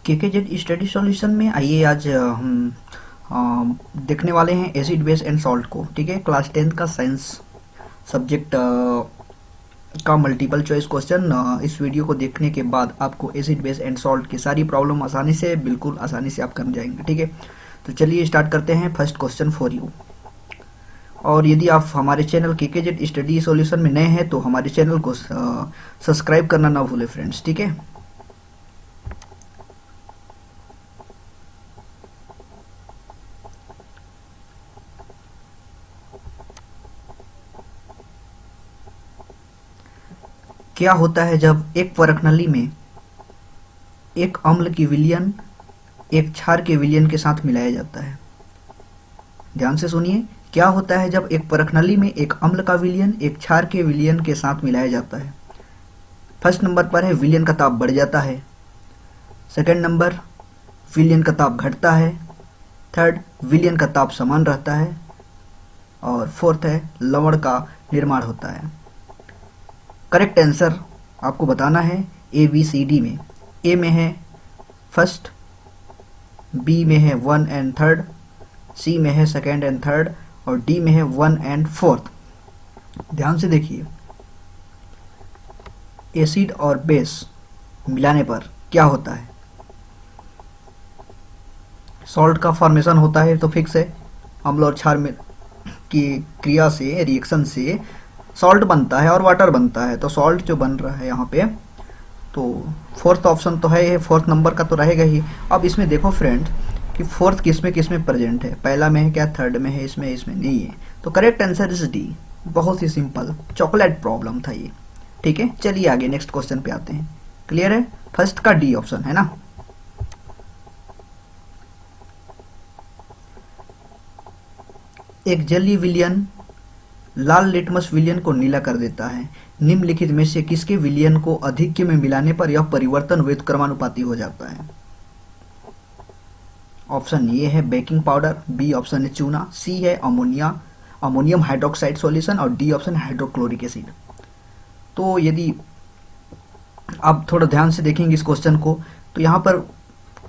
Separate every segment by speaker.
Speaker 1: KKZ study solution में आइए आज हम देखने वाले हैं एसिड बेस एंड सॉल्ट को। ठीक है, क्लास 10 का साइंस सब्जेक्ट का मल्टीपल चॉइस क्वेश्चन। इस वीडियो को देखने के बाद आपको एसिड बेस एंड सॉल्ट की सारी प्रॉब्लम आसानी से, बिल्कुल आसानी से आप कर जाएंगे। ठीक है, तो चलिए स्टार्ट करते हैं। First question for you. और यदि आप हमारे चैनल केकेजेड स्टडी सॉल्यूशन में नए हैं तो हमारे चैनल को सब्सक्राइब करना ना भूलें फ्रेंड्स। ठीक है, क्या होता है जब एक परख नली में एक अम्ल की विलयन एक क्षार के विलयन के साथ मिलाया जाता है? ध्यान से सुनिए, क्या होता है जब एक परख नली में एक अम्ल का विलयन एक क्षार के विलयन के साथ मिलाया जाता है? फर्स्ट नंबर पर है विलयन का ताप बढ़ जाता है। सेकंड नंबर, विलयन का ताप घटता है। थर्ड, विलयन का ताप समान रहता है। और फोर्थ है लवण का निर्माण होता है। करेक्ट आंसर आपको बताना है ए बी सी डी में। ए में है फर्स्ट, बी में है 1 एंड थर्ड, सी में है सेकेंड एंड थर्ड और डी में है 1 एंड फोर्थ। ध्यान से देखिए, एसिड और बेस मिलाने पर क्या होता है? सॉल्ट का फॉर्मेशन होता है तो फिक्स है, अम्ल और क्षार में की क्रिया से, रिएक्शन से सॉल्ट बनता है और वाटर बनता है। तो सॉल्ट जो बन रहा है यहाँ पे, तो फोर्थ ऑप्शन तो है, फोर्थ नंबर का तो रहेगा ही। अब इसमें देखो फ्रेंड कि फोर्थ किसमें प्रेजेंट है, पहला में है क्या, थर्ड में है, इसमें नहीं है। तो करेक्ट आंसर इज डी। बहुत ही सिंपल चॉकलेट प्रॉब्लम था ये। ठीक है, चलिए आगे नेक्स्ट क्वेश्चन पे आते हैं। क्लियर है? फर्स्ट का डी ऑप्शन है ना। एक जलीय विलयन लाल लिटमस विलयन को नीला कर देता है। निम्नलिखित में से किसके विलयन को अधिक्य में मिलाने पर यह परिवर्तन व्युत्क्रमानुपाती हो जाता है? ऑप्शन ए है बेकिंग पाउडर, बी ऑप्शन है चूना, सी है अमोनियम हाइड्रोक्साइड सॉल्यूशन और डी ऑप्शन हाइड्रोक्लोरिक एसिड। तो यदि आप थोड़ा ध्यान से देखेंगे इस क्वेश्चन को, तो यहाँ पर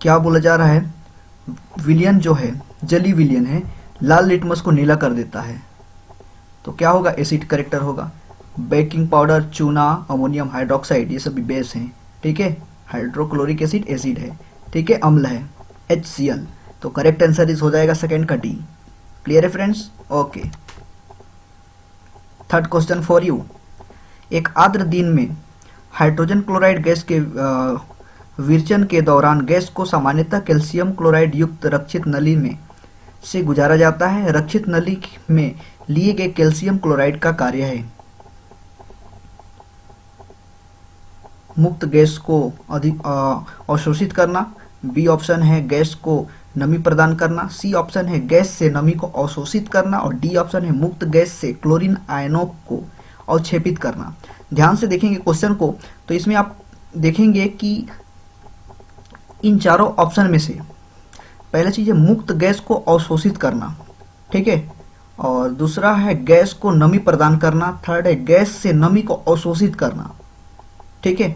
Speaker 1: क्या बोला जा रहा है, विलयन जो है जलीय विलयन है, लाल लिटमस को नीला कर देता है। तो क्या होगा? एसिड करेक्टर होगा। बेकिंग पाउडर, चूना, अमोनियम हाइड्रोक्साइड ये सभी बेस हैं। ठीक है, हाइड्रोक्लोरिक एसिड एसिड है। ठीक है, अम्ल है HCl। तो करेक्ट आंसर इस हो जाएगा सेकेंड का डी। क्लियर है friends? Okay, third question for you. एक आर्द्र दिन में हाइड्रोजन क्लोराइड गैस के विरचन के दौरान गैस को सामान्यतः कैल्शियम क्लोराइड युक्त रक्षित नली में से गुजारा जाता है। रक्षित नली में लिए गए कैल्शियम क्लोराइड का कार्य है मुक्त गैस को अधिक अवशोषित करना, बी ऑप्शन है गैस को नमी प्रदान करना, सी ऑप्शन है गैस से नमी को अवशोषित करना और डी ऑप्शन है मुक्त गैस से क्लोरीन आयनों को अवक्षेपित करना। ध्यान से देखेंगे क्वेश्चन को, तो इसमें आप देखेंगे कि इन चारों ऑप्शन में से पहला चीज है मुक्त गैस को अवशोषित करना। ठीक है, और दूसरा है गैस को नमी प्रदान करना, थर्ड है गैस से नमी को अवशोषित करना। ठीक है,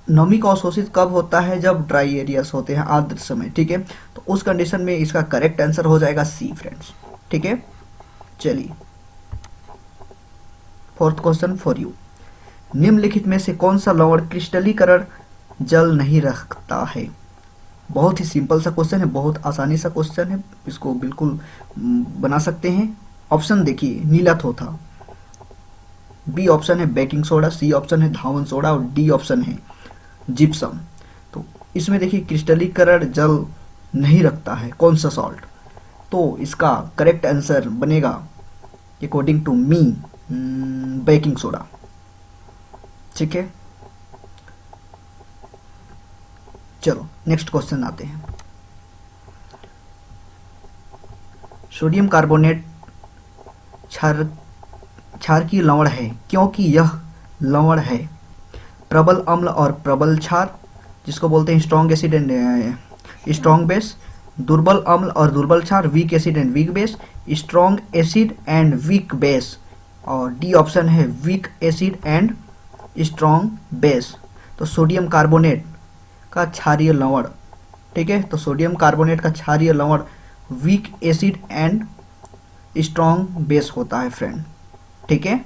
Speaker 1: नमी को अवशोषित कब होता है? जब ड्राई एरियाज होते हैं, आर्द्र समय। ठीक है, तो उस कंडीशन में इसका करेक्ट आंसर हो जाएगा सी फ्रेंड्स। ठीक है, चलिए फोर्थ क्वेश्चन फॉर यू। निम्नलिखित में से कौन सा लवण क्रिस्टलीकरण जल नहीं रखता है? बहुत ही सिंपल सा क्वेश्चन है, बहुत आसानी सा क्वेश्चन है, इसको बिल्कुल बना सकते हैं। ऑप्शन देखिए, नीला थोथा, बी ऑप्शन है बेकिंग सोडा, सी ऑप्शन है धावन सोडा और डी ऑप्शन है जिप्सम। तो इसमें देखिए क्रिस्टलीकरण जल नहीं रखता है कौन सा सॉल्ट? तो इसका करेक्ट आंसर बनेगा according to me baking soda. ठीक है, चलो नेक्स्ट क्वेश्चन आते हैं। सोडियम कार्बोनेट क्षारकीय लवण है क्योंकि यह लवण है प्रबल अम्ल और प्रबल क्षार, जिसको बोलते हैं strong acid and strong base, दुर्बल अम्ल और दुर्बल क्षार, week acid and weak base, strong acid and weak base, और डी ऑप्शन है week acid and strong base. तो सोडियम कार्बोनेट का क्षारीय लवण, ठीक है। तो सोडियम कार्बोनेट का क्षारीय लवण week acid and strong base होता है फ्रेंड, ठीक है।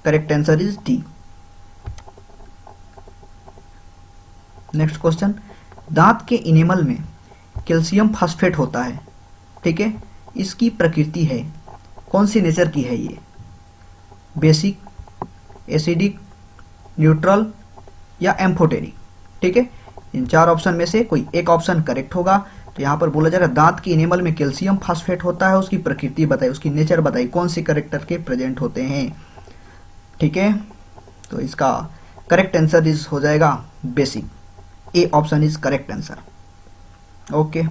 Speaker 1: Correct answer is D. Next question, दांत के इनेमल में कैल्शियम फास्फेट होता है, ठीक है। इसकी प्रकृति है, कौन सी नेचर की है ये? बेसिक, एसिडिक, न्यूट्रल या एम्फोटेरिक, ठीक है। इन चार ऑप्शन में से कोई एक ऑप्शन करेक्ट होगा। तो यहाँ पर बोला जा रहा है दांत की इनेमल में कैल्शियम फास्फेट होता है, उसकी प्रकृति बताइए, उसकी नेचर बताइए, कौन से करेक्टर के प्रेजेंट होते हैं, ठीक है। तो इसका करेक्ट आंसर इज हो जाएगा basic, A option is correct answer. Okay,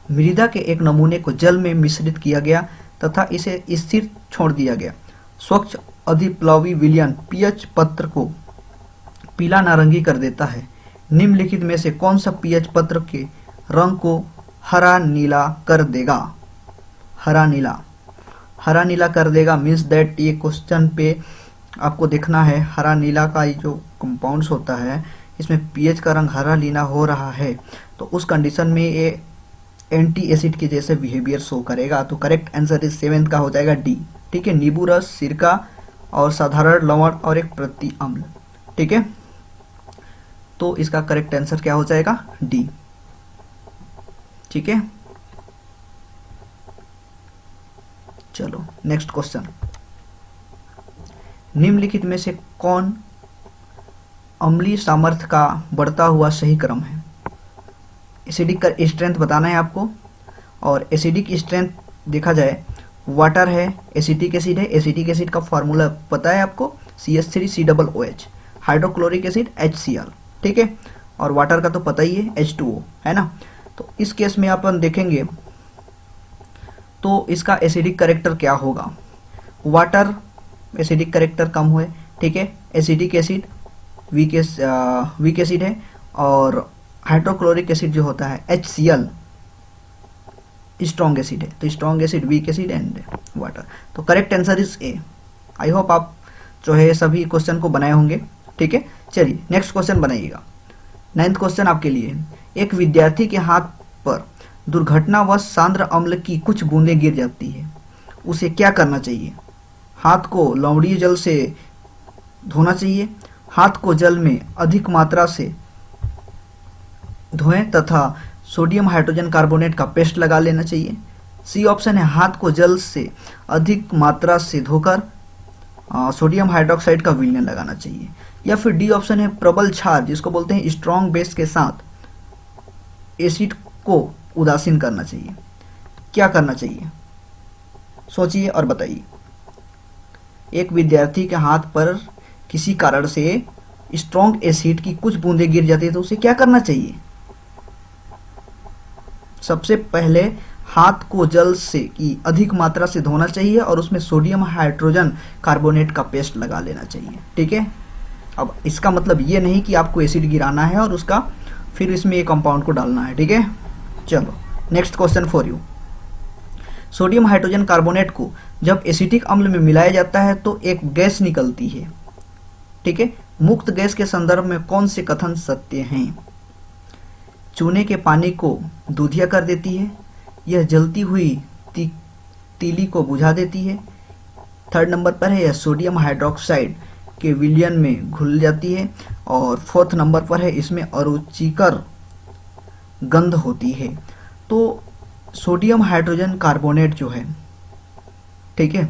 Speaker 1: मृदा के एक नमूने को जल में मिश्रित किया गया तथा इसे स्थिर छोड़ दिया गया। स्वच्छ अधिप्लवी विलयन पीएच पत्र को पीला नारंगी कर देता है। निम्नलिखित में से कौन सा पीएच पत्र के रंग को हरा नीला कर देगा? हरा नीला कर देगा मीन्स दैट ये क्वेश्चन पे आपको देखना है हरा नीला का ये जो कंपाउंड्स होता है इसमें पीएच का रंग हरा नीला हो रहा है, तो उस कंडीशन में ये एंटी एसिड के जैसे बिहेवियर शो करेगा। तो करेक्ट आंसर इज 7th का हो जाएगा डी, ठीक है। नींबू रस, सिरका और साधारण लवण और एक प्रति अम्ल, ठीक है। तो इसका करेक्ट आंसर क्या हो जाएगा? डी, ठीक है। चलो नेक्स्ट क्वेश्चन, निम्नलिखित में से कौन अम्लीय सामर्थ्य का बढ़ता हुआ सही क्रम है? एसिडिक का स्ट्रेंथ बताना है आपको, और एसिडिक स्ट्रेंथ देखा जाए वाटर है, एसिटिक एसिड है। एसिटिक एसिड का फॉर्मूला पता है आपको, CH3COOH, हाइड्रोक्लोरिक एसिड HCl, ठीक है। और वाटर का तो पता ही है H2O, है ना। तो इस केस में अपन देखेंगे तो इसका एसिडिक करेक्टर क्या होगा? वाटर एसिडिक करेक्टर कम हुए, ठीक है। एसिटिक एसिड वीक एसिड है, और हाइड्रोक्लोरिक एसिड जो होता है HCl स्ट्रॉन्ग एसिड है। तो strong acid, weak acid and water. तो correct answer is A. I hope आप जो है सभी क्वेश्चन को बनाए होंगे, ठीक है। चलिए नेक्स्ट क्वेश्चन बनाइएगा। 9th क्वेश्चन आपके लिए, एक विद्यार्थी के हाथ पर दुर्घटनावश सांद्र अम्ल की कुछ बूंदें गिर जाती है, उसे क्या करना चाहिए? हाथ को लवणीय जल से धोना चाहिए, हाथ को जल में अधिक मात्रा से धोएं तथा सोडियम हाइड्रोजन कार्बोनेट का पेस्ट लगा लेना चाहिए। सी ऑप्शन है हाथ को जल से अधिक मात्रा से धोकर सोडियम हाइड्रोक्साइड का विलयन लगाना चाहिए। या फिर डी ऑप्शन है प्रबल क्षार जिसको बोलते हैं स्ट्रॉन्ग बेस के साथ एसिड को उदासीन करना चाहिए। क्या करना चाहिए सोचिए और बताइए। एक विद्यार्थी के हाथ पर किसी कारण से स्ट्रॉन्ग एसिड की कुछ बूंदें गिर जाती है तो उसे क्या करना चाहिए? सबसे पहले हाथ को जल से की अधिक मात्रा से धोना चाहिए और उसमें सोडियम हाइड्रोजन कार्बोनेट का पेस्ट लगा लेना चाहिए, ठीक है। अब इसका मतलब ये नहीं कि आपको एसिड गिराना है और उसका फिर इसमें एक कंपाउंड को डालना है, ठीक है। चलो next question for you. Sodium hydrogen carbonate को जब एसिटिक अम्ल में मिलाया जाता है तो एक गैस निकलती है, ठीक है। मुक्त गैस के संदर्भ में कौन से कथन सत्य हैं? चूने के पानी को दूधिया कर देती है, यह जलती हुई तीली को बुझा देती है। 3rd नंबर पर है यह सोडियम हाइड्रोक्साइड के विलयन में घुल जाती है, और 4th नंबर पर है इसमें अरुचिकर गंध होती है। तो सोडियम हाइड्रोजन कार्बोनेट जो है, ठीक है,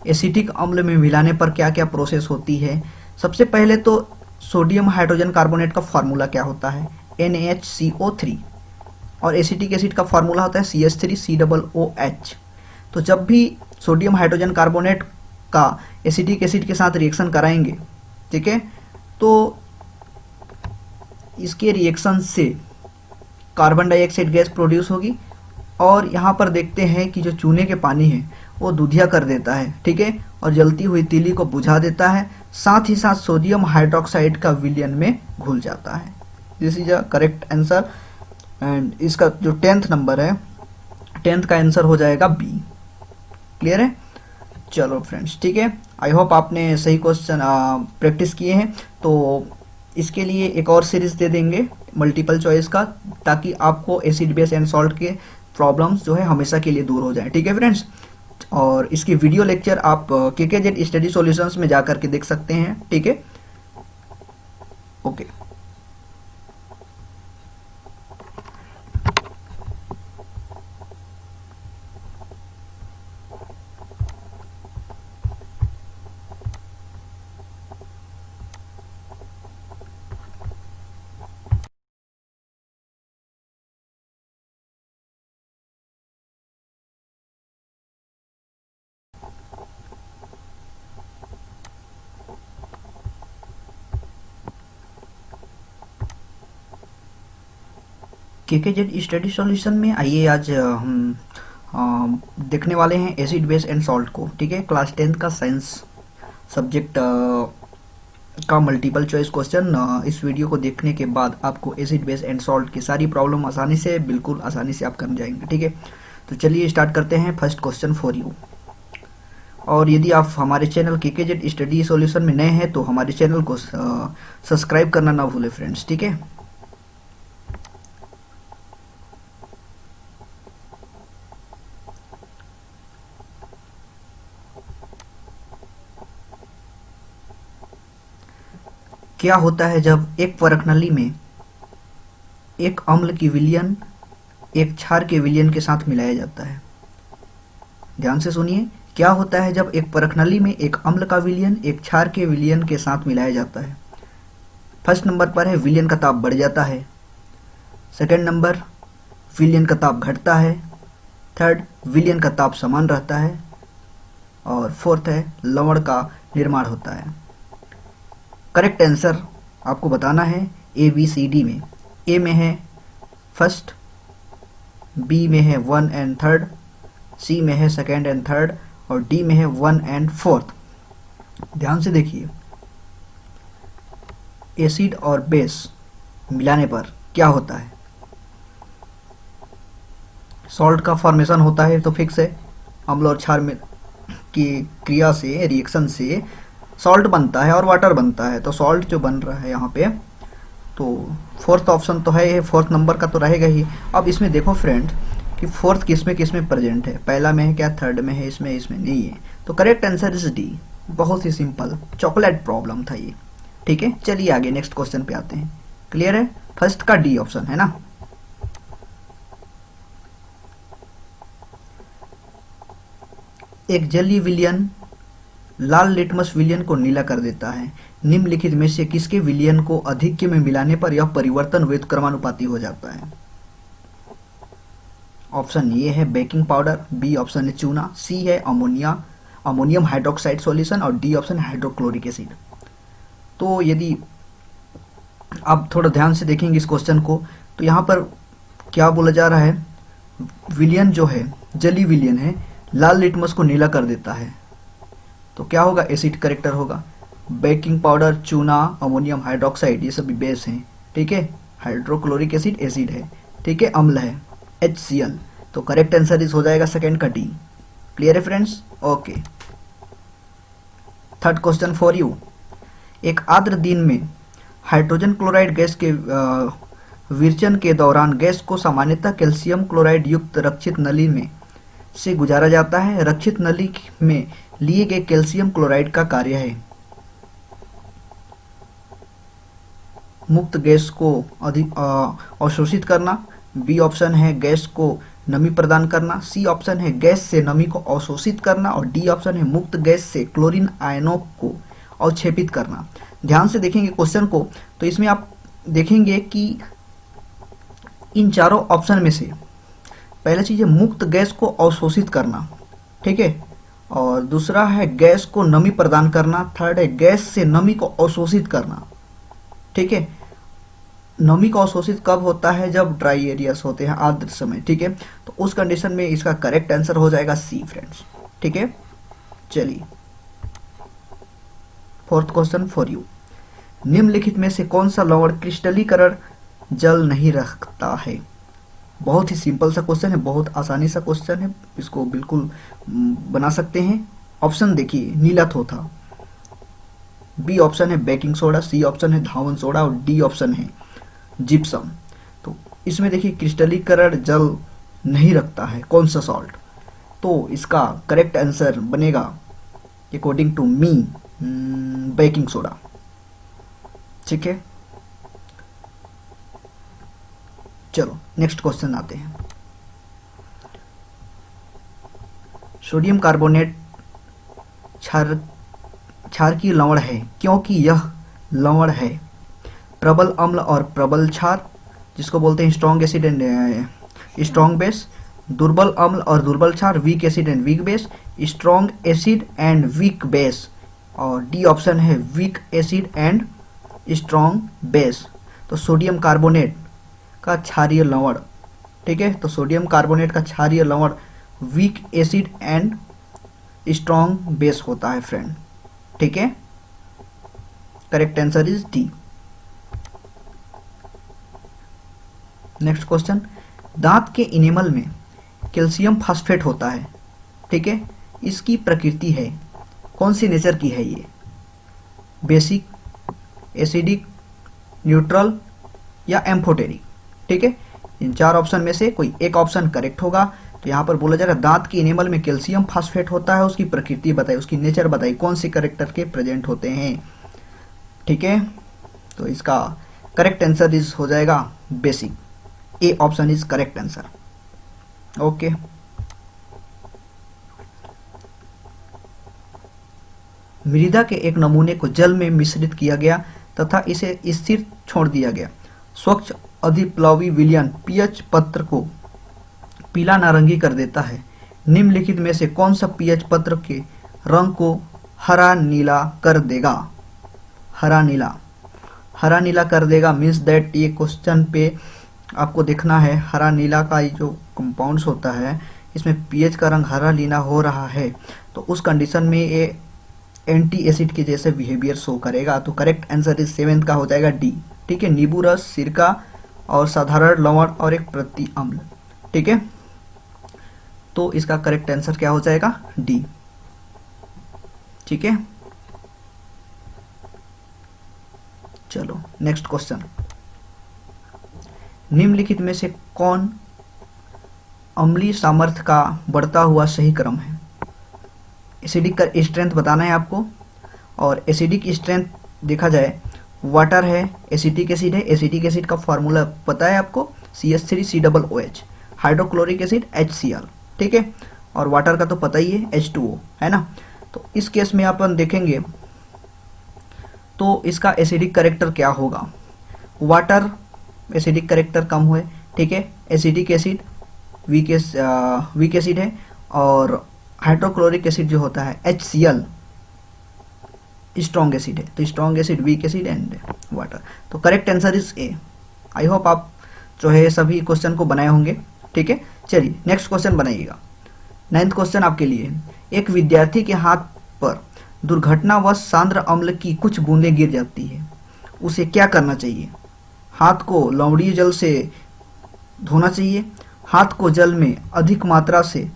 Speaker 1: एसिटिक अम्ल में मिलाने पर क्या क्या प्रोसेस होती है? सबसे पहले तो सोडियम हाइड्रोजन कार्बोनेट का फॉर्मूला क्या होता है? NaHCO3, और एसिटिक एसिड का फॉर्मूला होता है CH3COOH। तो जब भी सोडियम हाइड्रोजन कार्बोनेट का एसिटिक एसिड के साथ रिएक्शन कराएंगे, ठीक है, तो इसके रिएक्शन से कार्बन डाइऑक्साइड गैस प्रोड्यूस होगी, और यहाँ पर देखते हैं कि जो चूने के पानी है वो दूधिया कर देता है, ठीक है, और जलती हुई तीली को बुझा देता है, साथ ही साथ सोडियम हाइड्रोक्साइड का विलयन में घुल जाता है। This is a correct answer. And इसका जो 10th नंबर है, 10th का आंसर हो जाएगा बी। क्लियर है? चलो फ्रेंड्स, ठीक है। आई होप आपने सही क्वेश्चन प्रैक्टिस किए हैं। तो इसके लिए एक और सीरीज दे देंगे मल्टीपल चॉइस का, ताकि आपको एसिड बेस एंड सॉल्ट के प्रॉब्लम्स जो है हमेशा के लिए दूर हो जाए, ठीक है फ्रेंड्स। और इसकी वीडियो लेक्चर आप केकेजेड स्टडी सॉल्यूशंस में जाकर के देख सकते हैं, ठीक है। ओके। केकेजेड स्टडी सॉल्यूशन में आइए आज हम देखने वाले हैं एसिड बेस एंड सॉल्ट को, ठीक है। क्लास 10th का साइंस सब्जेक्ट का मल्टीपल चॉइस क्वेश्चन। इस वीडियो को देखने के बाद आपको एसिड बेस एंड सॉल्ट की सारी प्रॉब्लम आसानी से, बिल्कुल आसानी से आप कर जाएंगे, ठीक है। तो चलिए स्टार्ट करते हैं। First question for you. और यदि आप हमारे चैनल केकेजेड स्टडी सॉल्यूशन में नए हैं तो हमारे चैनल को सब्सक्राइब करना ना भूलें फ्रेंड्स, ठीक है। क्या होता है जब एक परख नली में एक अम्ल की विलयन एक क्षार के विलयन के साथ मिलाया जाता है? ध्यान से सुनिए। क्या होता है जब एक परख नली में एक अम्ल का विलयन एक क्षार के विलयन के साथ मिलाया जाता है? फर्स्ट नंबर पर है विलयन का ताप बढ़ जाता है। सेकंड नंबर, विलयन का ताप घटता है। थर्ड, विलयन का ताप समान रहता है। और फोर्थ है लवण का निर्माण होता है। करेक्ट आंसर आपको बताना है ए बी सी डी में। ए में है फर्स्ट, बी में है 1 एंड थर्ड, सी में है सेकेंड एंड थर्ड, और डी में है 1 एंड फोर्थ। ध्यान से देखिए, एसिड और बेस मिलाने पर क्या होता है? सॉल्ट का फॉर्मेशन होता है, तो फिक्स है। अम्ल और क्षार में की क्रिया से, रिएक्शन से सॉल्ट बनता है और वाटर बनता है। तो सॉल्ट जो बन रहा है यहाँ पे, तो फोर्थ ऑप्शन तो है, फोर्थ नंबर का तो रहेगा ही। अब इसमें देखो फ्रेंड कि फोर्थ किस में प्रेजेंट है, पहला में है क्या, थर्ड में है, इसमें नहीं है। तो करेक्ट आंसर इज डी। बहुत ही सिंपल चॉकलेट प्रॉब्लम था ये, ठीक है। चलिए आगे नेक्स्ट क्वेश्चन पे आते हैं। क्लियर है? फर्स्ट का डी ऑप्शन है ना। एक जलीय विलयन लाल लिटमस विलयन को नीला कर देता है। निम्नलिखित में से किसके विलयन को अधिक्य में मिलाने पर यह परिवर्तन व्युत्क्रमानुपाती हो जाता है? ऑप्शन ए है बेकिंग पाउडर, बी ऑप्शन है चूना, सी है अमोनियम हाइड्रोक्साइड सॉल्यूशन, और डी ऑप्शन है हाइड्रोक्लोरिक एसिड। तो यदि आप थोड़ा ध्यान से देखेंगे इस क्वेश्चन को, तो यहाँ पर क्या बोला जा रहा है, विलयन जो है, जली विलयन है, लाल लिटमस को नीला कर देता है। तो क्या होगा? एसिड करेक्टर होगा। बेकिंग पाउडर, चूना, अमोनियम हाइड्रोक्साइड, ये सभी बेस हैं, ठीक है। हाइड्रोक्लोरिक एसिड एसिड है, ठीक है, अम्ल है, HCl। तो करेक्ट आंसर इस हो जाएगा सेकंड का डी। क्लियर है friends? Okay. Third question for you. एक आर्द्र दिन में हाइड्रोजन क्लोराइड गैस के विरचन के दौरान गैस को सामान्यतः कैल्शियम क्लोराइड युक्त रक्षित नली में से गुजारा जाता है। रक्षित नली में लिए गए कैल्शियम क्लोराइड का कार्य है मुक्त गैस को अधिक अवशोषित करना, बी ऑप्शन है गैस को नमी प्रदान करना, सी ऑप्शन है गैस से नमी को अवशोषित करना, और डी ऑप्शन है मुक्त गैस से क्लोरीन आयनों को अवक्षेपित करना। ध्यान से देखेंगे क्वेश्चन को, तो इसमें आप देखेंगे कि इन चारों ऑप्शन में से पहला चीज है मुक्त गैस को अवशोषित करना, ठीक है, और दूसरा है गैस को नमी प्रदान करना, थर्ड है गैस से नमी को अवशोषित करना, ठीक है। नमी को अवशोषित कब होता है? जब ड्राई एरियाज होते हैं, आर्द्र समय, ठीक है। तो उस कंडीशन में इसका करेक्ट आंसर हो जाएगा सी फ्रेंड्स, ठीक है। चलिए फोर्थ क्वेश्चन फॉर यू। निम्नलिखित में से कौन सा लवण क्रिस्टलीकरण जल नहीं रखता है? बहुत ही सिंपल सा क्वेश्चन है, बहुत आसानी सा क्वेश्चन है, इसको बिल्कुल बना सकते हैं। ऑप्शन देखिए, नीला थोथा, बी ऑप्शन है बेकिंग सोडा, सी ऑप्शन है धावन सोडा और डी ऑप्शन है जिप्सम। तो इसमें देखिए क्रिस्टलीकरण जल नहीं रखता है कौन सा सॉल्ट, तो इसका करेक्ट आंसर बनेगा according to me baking soda. ठीक है, चलो नेक्स्ट क्वेश्चन आते हैं। सोडियम कार्बोनेट क्षारकीय लवण है क्योंकि यह लवण है प्रबल अम्ल और प्रबल क्षार, जिसको बोलते हैं strong acid and strong base, दुर्बल अम्ल और दुर्बल क्षार, week acid and weak base, strong acid and weak base, और डी ऑप्शन है week acid and strong base. तो सोडियम कार्बोनेट का क्षारीय लवण, ठीक है, तो सोडियम कार्बोनेट का क्षारीय लवण week acid and strong base होता है फ्रेंड। ठीक है, correct answer is D. Next question, दांत के इनेमल में कैल्शियम फास्फेट होता है, ठीक है, इसकी प्रकृति है कौन सी नेचर की है ये, बेसिक, एसिडिक, न्यूट्रल या एम्फोटेरिक। ठीक है, इन चार ऑप्शन में से कोई एक ऑप्शन करेक्ट होगा। तो यहाँ पर बोला जा रहा है दांत की इनेमल में कैल्शियम फास्फेट होता है, उसकी प्रकृति बताइए, उसकी नेचर बताइए, कौन से कैरेक्टर के प्रेजेंट होते हैं। ठीक है, तो इसका करेक्ट आंसर इज हो जाएगा basic, A option is correct answer. Okay, मृदा के एक नमूने को जल में मिश्रित किया गया तथा इसे स्थिर छोड़ दिया गया। स्वच्छ अधिप्लवी विलयन पीएच पत्र को पीला नारंगी कर देता है। निम्नलिखित में से कौन सा पीएच पत्र के रंग को हरा नीला कर देगा। हरा नीला कर देगा मीन्स दैट ये क्वेश्चन पे आपको देखना है हरा नीला का ये जो कंपाउंड्स होता है इसमें पीएच का रंग हरा नीला हो रहा है, तो उस कंडीशन में ये एंटी एसिड के जैसे बिहेवियर शो करेगा। तो करेक्ट आंसर इज 7th का हो जाएगा डी। ठीक है, नींबू रस, सिरका और साधारण लवण और एक प्रति अम्ल। ठीक है, तो इसका करेक्ट आंसर क्या हो जाएगा, डी। ठीक है, चलो नेक्स्ट क्वेश्चन, निम्नलिखित में से कौन अम्लीय सामर्थ्य का बढ़ता हुआ सही क्रम है। एसिडिक का स्ट्रेंथ बताना है आपको, और एसिडिक स्ट्रेंथ देखा जाए वाटर है, एसिटिक एसिड है, एसिटिक एसिड का फॉर्मूला पता है आपको CH3COOH, हाइड्रोक्लोरिक एसिड HCl। ठीक है, और वाटर का तो पता ही है H2O, है ना। तो इस केस में अपन देखेंगे तो इसका एसिडिक करेक्टर क्या होगा, वाटर एसिडिक करेक्टर कम हुए। ठीक है, एसिडिक एसिड वीक एसिड है, और हाइड्रोक्लोरिक एसिड जो होता है HCl स्ट्रॉन्ग एसिड है। तो strong acid, weak acid and water. तो correct answer is A. I hope आप जो है सभी क्वेश्चन को बनाए होंगे। ठीक है, चलिए नेक्स्ट क्वेश्चन बनाइएगा। 9th क्वेश्चन आपके लिए, एक विद्यार्थी के हाथ पर दुर्घटनावश सांद्र अम्ल की कुछ बूंदें गिर जाती है, उसे क्या करना चाहिए। हाथ को लवणीय जल से धोना चाहिए, हाथ को जल में अधिक मात्रा से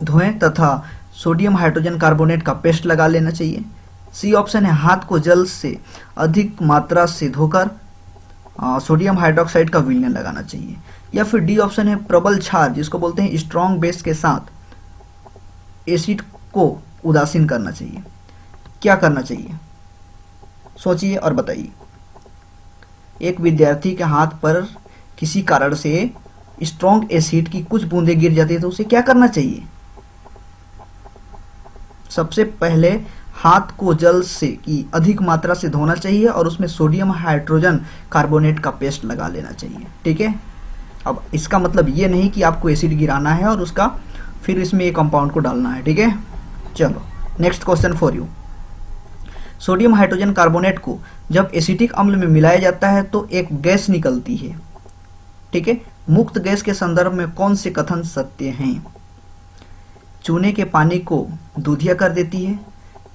Speaker 1: धोएं तथा सोडियम हाइड्रोजन कार्बोनेट का पेस्ट लगा लेना चाहिए। सी ऑप्शन है हाथ को जल से अधिक मात्रा से धोकर सोडियम हाइड्रोक्साइड का विलयन लगाना चाहिए, या फिर डी ऑप्शन है प्रबल क्षार जिसको बोलते हैं स्ट्रॉन्ग बेस के साथ एसिड को उदासीन करना चाहिए। क्या करना चाहिए सोचिए और बताइए। एक विद्यार्थी के हाथ पर किसी कारण से स्ट्रॉन्ग एसिड की कुछ बूंदें गिर जाती है तो उसे क्या करना चाहिए। सबसे पहले हाथ को जल से की अधिक मात्रा से धोना चाहिए और उसमें सोडियम हाइड्रोजन कार्बोनेट का पेस्ट लगा लेना चाहिए। ठीक है, अब इसका मतलब ये नहीं कि आपको एसिड गिराना है और उसका फिर इसमें एक कंपाउंड को डालना है। ठीक है, चलो next question for you. Sodium hydrogen carbonate को जब एसिटिक अम्ल में मिलाया जाता है तो एक गैस निकलती है। ठीक है, मुक्त गैस के संदर्भ में कौन से कथन सत्य हैं। चूने के पानी को दूधिया कर देती है,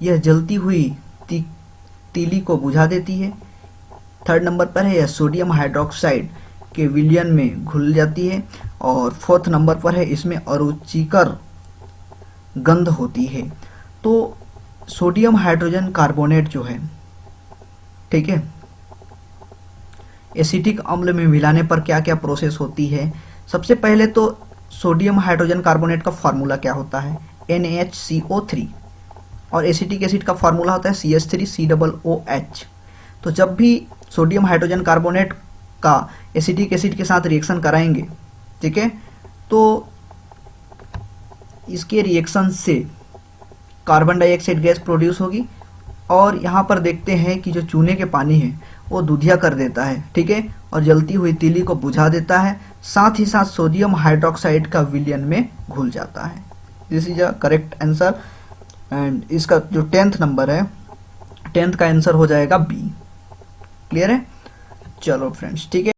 Speaker 1: यह जलती हुई तीली को बुझा देती है। 3rd नंबर पर है यह सोडियम हाइड्रोक्साइड के विलयन में घुल जाती है, और 4th नंबर पर है इसमें अरुचिकर गंध होती है। तो सोडियम हाइड्रोजन कार्बोनेट जो है, ठीक है, एसिटिक अम्ल में मिलाने पर क्या क्या प्रोसेस होती है। सबसे पहले तो सोडियम हाइड्रोजन कार्बोनेट का फार्मूला क्या होता है, NaHCO3, और एसिटिक एसिड का फार्मूला होता है CH3COOH। तो जब भी सोडियम हाइड्रोजन कार्बोनेट का एसिटिक एसिड के साथ रिएक्शन कराएंगे, ठीक है, तो इसके रिएक्शन से कार्बन डाइऑक्साइड गैस प्रोड्यूस होगी, और यहाँ पर देखते हैं कि जो चूने के पानी है वो दूधिया कर देता है, ठीक है, और जलती हुई तीली को बुझा देता है, साथ ही साथ सोडियम हाइड्रोक्साइड का विलयन में घुल जाता है। This is a correct answer. And इसका जो 10th नंबर है, 10th का आंसर हो जाएगा बी। क्लियर है? चलो फ्रेंड्स, ठीक है।